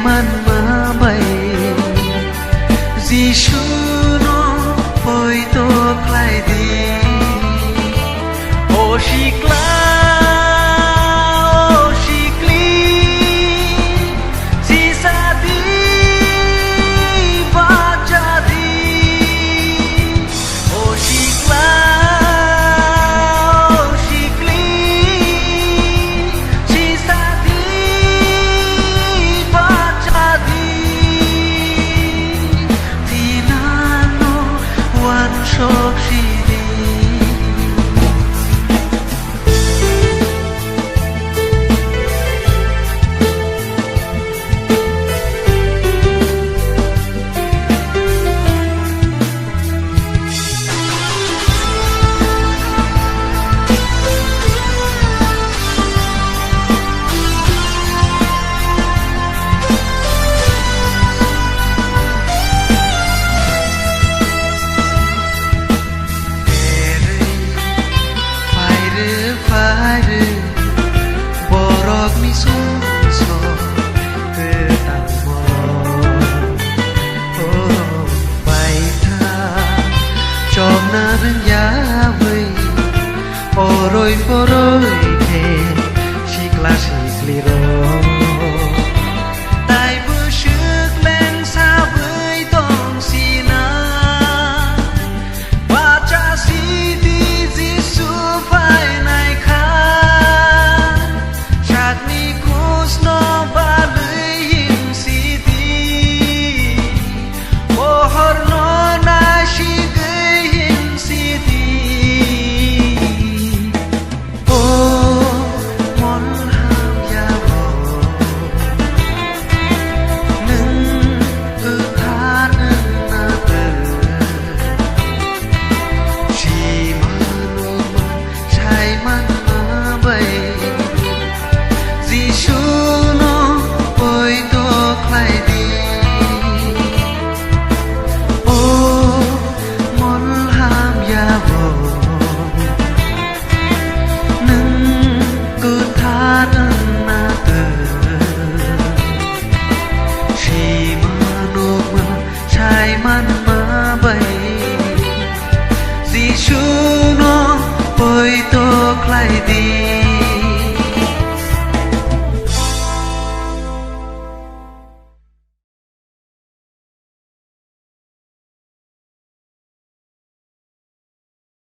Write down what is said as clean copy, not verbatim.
man ma bay Giêsu nó ôi tô khai đi ô xì cla ô xì cli xì sa đi va cha đi ô xì cla ô xì cli xì sa đi va cha đi thì nó one shot xì đi borok mi suso tetamo oh baita chom na rừng giá vây oroi poroi ke shikla shikliro tai bơ shước lên xa với tông xì na và cha si đi Giêsu phải này khá chặt ni kus no ba lưới hình si đi ô hor no na shi gây hình si đi ô món ham ya vô nâng ư khá nâng na tờ chỉ man ma bay Giêsu nó ôi tô khai đi ô món ham ya vô nâng cứ tha nâng na tờ chỉ mà nô mà trái man ma bay Giêsu nó ôi tô khai đi